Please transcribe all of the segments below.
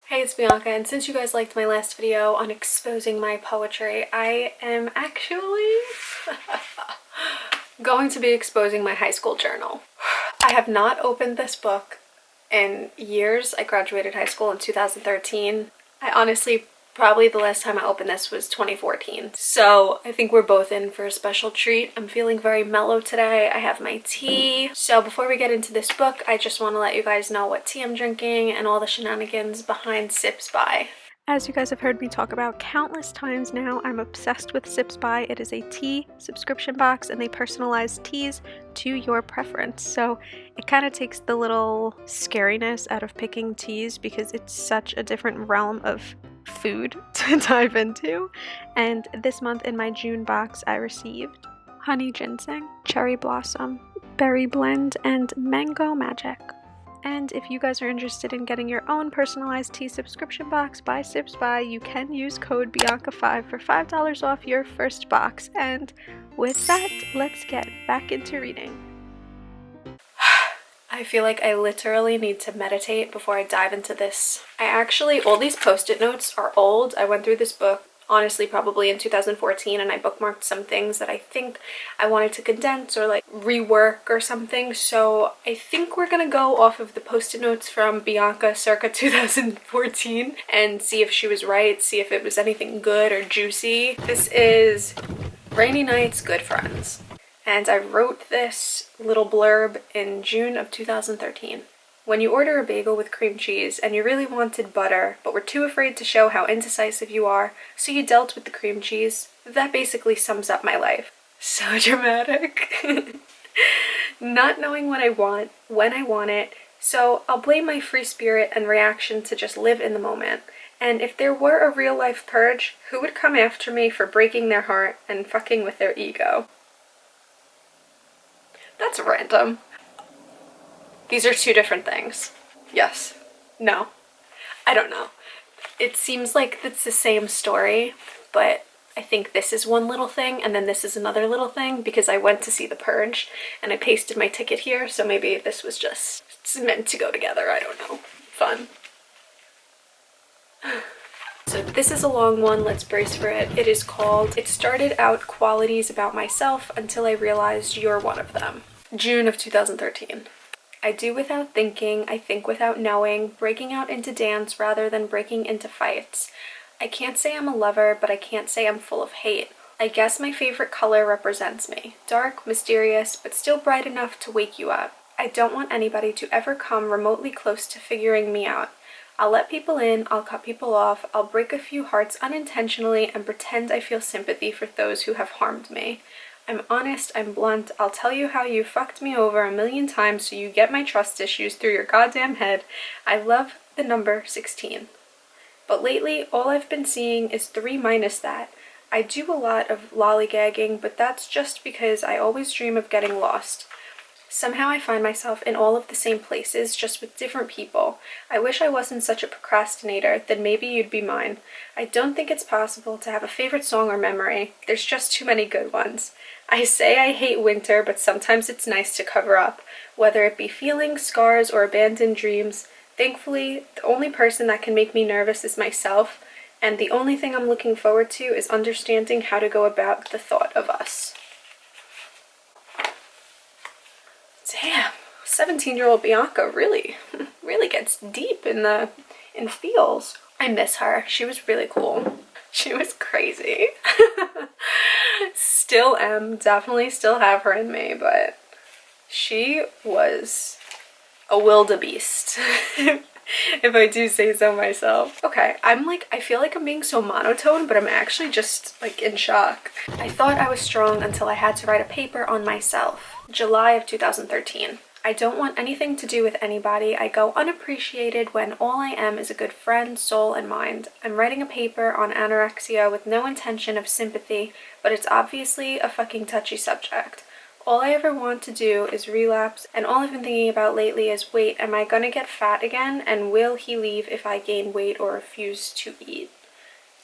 Hey, it's Bianca, and since you guys liked my last video on exposing my poetry, I am actually going to be exposing my high school journal. I have not opened this book in years. I graduated high school in 2013. I honestly, probably the last time I opened this was 2014. So I think we're both in for a special treat. I'm feeling very mellow today. I have my tea. So before we get into this book, I just want to let you guys know what tea I'm drinking and all the shenanigans behind Sips By. As you guys have heard me talk about countless times now, I'm obsessed with Sips By. It is a tea subscription box and they personalize teas to your preference. So it kind of takes the little scariness out of picking teas because it's such a different realm of food to dive into. And this month in my June box, I received honey ginseng, cherry blossom, berry blend, and mango magic. And if you guys are interested in getting your own personalized tea subscription box by Sips By, you can use code Bianca5 for $5 off your first box. And with that, let's get back into reading. I feel like I literally need to meditate before I dive into this. All these post-it notes are old. I went through this book honestly probably in 2014 and I bookmarked some things that I think I wanted to condense or like rework or something. So I think we're gonna go off of the post-it notes from Bianca circa 2014 and see if she was right, see if it was anything good or juicy. This is Rainy Nights, Good Friends. And I wrote this little blurb in June of 2013. When you order a bagel with cream cheese and you really wanted butter, but were too afraid to show how indecisive you are, so you dealt with the cream cheese, that basically sums up my life. So dramatic. Not knowing what I want, when I want it, so I'll blame my free spirit and reaction to just live in the moment. And if there were a real life purge, who would come after me for breaking their heart and fucking with their ego? That's random. These are two different things. Yes. No. I don't know. It seems like it's the same story, but I think this is one little thing and then this is another little thing because I went to see The Purge and I pasted my ticket here, so maybe this was just meant to go together. I don't know. Fun. So this is a long one. Let's brace for it. It is called It Started Out Qualities About Myself Until I Realized You're One of Them. June of 2013. I do without thinking, I think without knowing, breaking out into dance rather than breaking into fights. I can't say I'm a lover, but I can't say I'm full of hate. I guess my favorite color represents me. Dark, mysterious, but still bright enough to wake you up. I don't want anybody to ever come remotely close to figuring me out. I'll let people in, I'll cut people off, I'll break a few hearts unintentionally and pretend I feel sympathy for those who have harmed me. I'm honest, I'm blunt, I'll tell you how you fucked me over 1,000,000 times so you get my trust issues through your goddamn head. I love the number 16. But lately, all I've been seeing is 3 minus that. I do a lot of lollygagging, but that's just because I always dream of getting lost. Somehow I find myself in all of the same places, just with different people. I wish I wasn't such a procrastinator, then maybe you'd be mine. I don't think it's possible to have a favorite song or memory. There's just too many good ones. I say I hate winter, but sometimes it's nice to cover up, whether it be feelings, scars, or abandoned dreams. Thankfully, the only person that can make me nervous is myself, and the only thing I'm looking forward to is understanding how to go about the thought of us. Damn, 17-year-old Bianca really gets deep in feels. I miss her. She was really cool. She was crazy. Still am, definitely still have her in me, but she was a wildebeest, if I do say so myself. Okay, I feel like I'm being so monotone, but I'm actually just like in shock. I thought I was strong until I had to write a paper on myself. July of 2013. I don't want anything to do with anybody. I go unappreciated when all I am is a good friend, soul, and mind. I'm writing a paper on anorexia with no intention of sympathy, but it's obviously a fucking touchy subject. All I ever want to do is relapse, and all I've been thinking about lately is, wait, am I gonna get fat again, and will he leave if I gain weight or refuse to eat?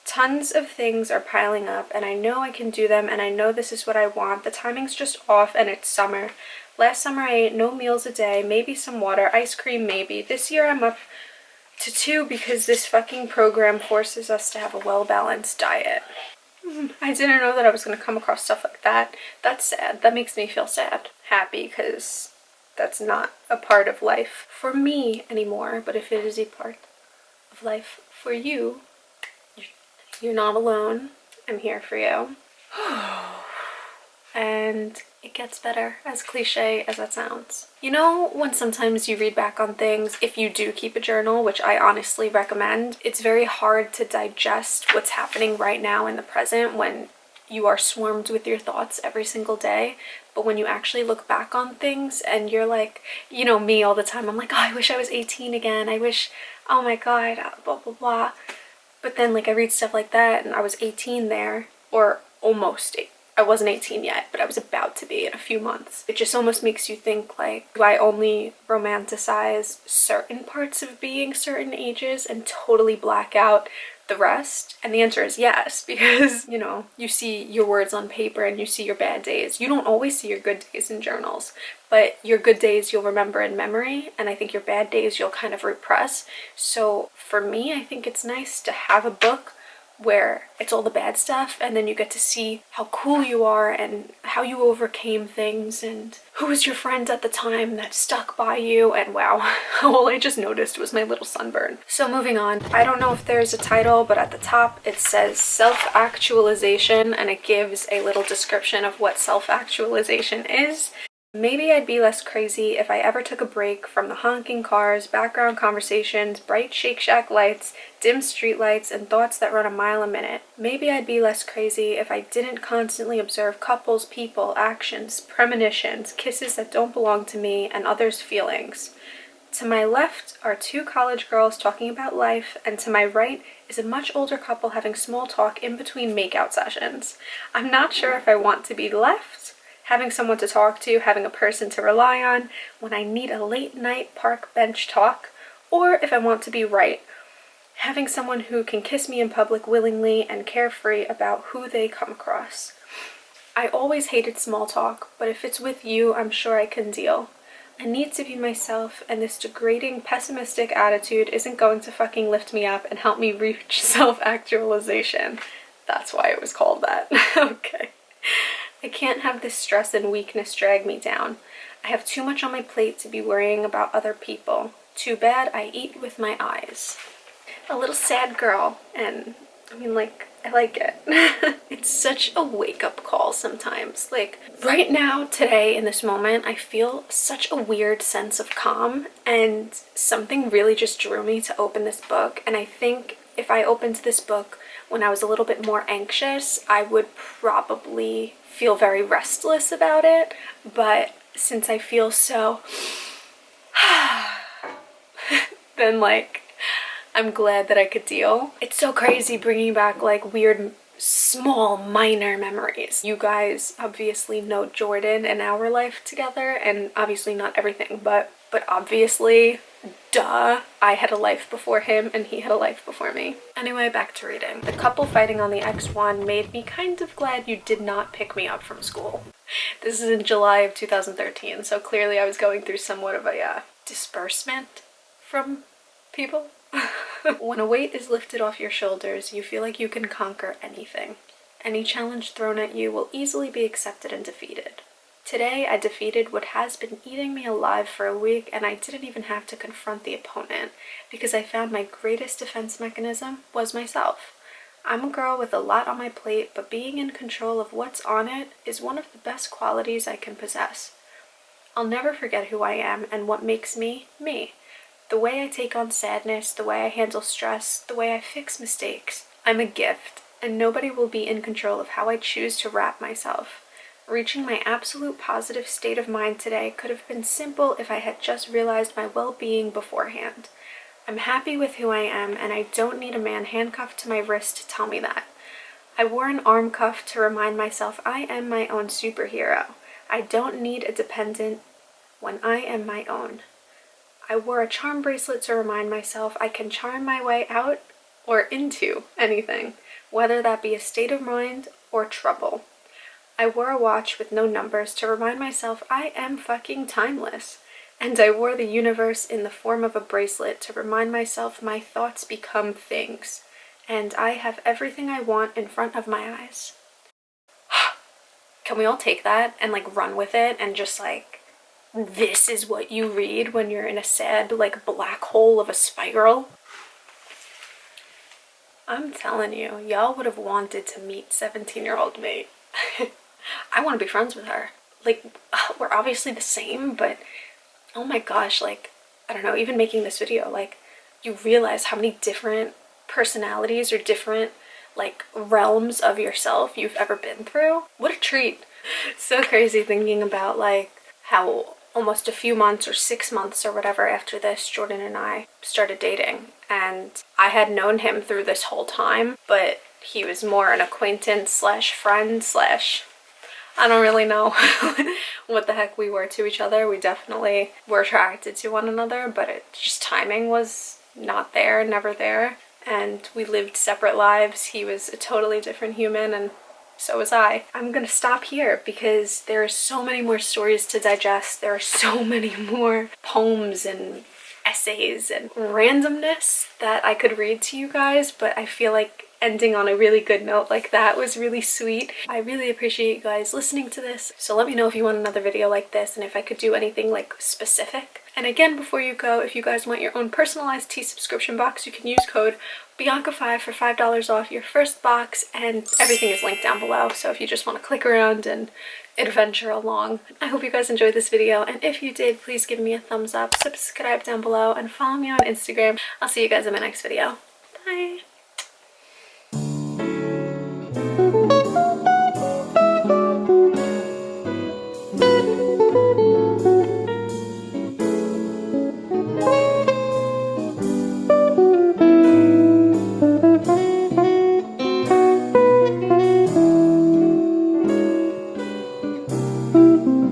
Tons of things are piling up, and I know I can do them, and I know this is what I want. The timing's just off, and it's summer. Last summer I ate no meals a day, maybe some water, ice cream maybe. This year I'm up To 2, because this fucking program forces us to have a well-balanced diet. I didn't know that I was going to come across stuff like that. That's sad. That makes me feel sad. Happy, because that's not a part of life for me anymore. But if it is a part of life for you, you're not alone. I'm here for you. And it gets better, as cliche as that sounds. You know, when sometimes you read back on things, if you do keep a journal, which I honestly recommend, it's very hard to digest what's happening right now in the present when you are swarmed with your thoughts every single day. But when you actually look back on things and you're like, you know, me all the time, I'm like, oh, I wish I was 18 again. I wish, oh my God, blah, blah, blah. But then, like, I read stuff like that and I was 18 there, or almost 18. I wasn't 18 yet, but I was about to be in a few months. It just almost makes you think, like, do I only romanticize certain parts of being certain ages and totally black out the rest? And the answer is yes, because, you know, you see your words on paper and you see your bad days. You don't always see your good days in journals, but your good days you'll remember in memory, and I think your bad days you'll kind of repress. So for me, I think it's nice to have a book where it's all the bad stuff, and then you get to see how cool you are and how you overcame things and who was your friend at the time that stuck by you. And wow, all I just noticed was my little sunburn. So moving on, I don't know if there's a title, but at the top it says self-actualization, and it gives a little description of what self-actualization is. Maybe I'd be less crazy if I ever took a break from the honking cars, background conversations, bright Shake Shack lights, dim street lights, and thoughts that run a mile a minute. Maybe I'd be less crazy if I didn't constantly observe couples, people, actions, premonitions, kisses that don't belong to me, and others' feelings. To my left are 2 college girls talking about life, and to my right is a much older couple having small talk in between makeout sessions. I'm not sure if I want to be left, having someone to talk to, having a person to rely on when I need a late night park bench talk, or if I want to be right, having someone who can kiss me in public willingly and carefree about who they come across. I always hated small talk, but if it's with you, I'm sure I can deal. I need to be myself, and this degrading, pessimistic attitude isn't going to fucking lift me up and help me reach self-actualization. That's why it was called that. Okay. I can't have this stress and weakness drag me down. I have too much on my plate to be worrying about other people. Too bad I eat with my eyes. A little sad girl, and I mean, like, I like it. It's such a wake-up call sometimes. Like, right now, today, in this moment, I feel such a weird sense of calm, and something really just drew me to open this book. And I think if I opened this book when I was a little bit more anxious, I would probably feel very restless about it. But since I feel so then, like, I'm glad that I could deal. It's so crazy bringing back, like, weird small minor memories. You guys obviously know Jordan and our life together, and obviously not everything, but obviously, duh, I had a life before him and he had a life before me. Anyway, back to reading. The couple fighting on the X1 made me kind of glad you did not pick me up from school. This is in July of 2013, so clearly I was going through somewhat of a disbursement from people. When a weight is lifted off your shoulders, you feel like you can conquer anything. Any challenge thrown at you will easily be accepted and defeated. Today, I defeated what has been eating me alive for a week, and I didn't even have to confront the opponent because I found my greatest defense mechanism was myself. I'm a girl with a lot on my plate, but being in control of what's on it is one of the best qualities I can possess. I'll never forget who I am and what makes me, me. The way I take on sadness, the way I handle stress, the way I fix mistakes. I'm a gift, and nobody will be in control of how I choose to wrap myself. Reaching my absolute positive state of mind today could have been simple if I had just realized my well-being beforehand. I'm happy with who I am, and I don't need a man handcuffed to my wrist to tell me that. I wore an arm cuff to remind myself I am my own superhero. I don't need a dependent when I am my own. I wore a charm bracelet to remind myself I can charm my way out or into anything, whether that be a state of mind or trouble. I wore a watch with no numbers to remind myself I am fucking timeless. And I wore the universe in the form of a bracelet to remind myself my thoughts become things, and I have everything I want in front of my eyes. Can we all take that and like run with it and just like, this is what you read when you're in a sad like black hole of a spiral? I'm telling you, y'all would have wanted to meet 17-year-old me. I want to be friends with her. Like, we're obviously the same, but oh my gosh, like, I don't know, even making this video, like, you realize how many different personalities or different, like, realms of yourself you've ever been through. What a treat. So crazy thinking about, like, how almost a few months or 6 months or whatever after this, Jordan and I started dating. And I had known him through this whole time, but he was more an acquaintance slash friend slash, I don't really know what the heck we were to each other. We definitely were attracted to one another, but it just, timing was not there, never there. And we lived separate lives. He was a totally different human, and so was I. I'm gonna stop here because there are so many more stories to digest. There are so many more poems and essays and randomness that I could read to you guys, but I feel like ending on a really good note like that was really sweet. I really appreciate you guys listening to this. So let me know if you want another video like this and if I could do anything like specific. And again, before you go, if you guys want your own personalized tea subscription box, you can use code Bianca5 for $5 off your first box, and everything is linked down below. So if you just want to click around and adventure along. I hope you guys enjoyed this video, and if you did, please give me a thumbs up, subscribe down below, and follow me on Instagram. I'll see you guys in my next video. Bye!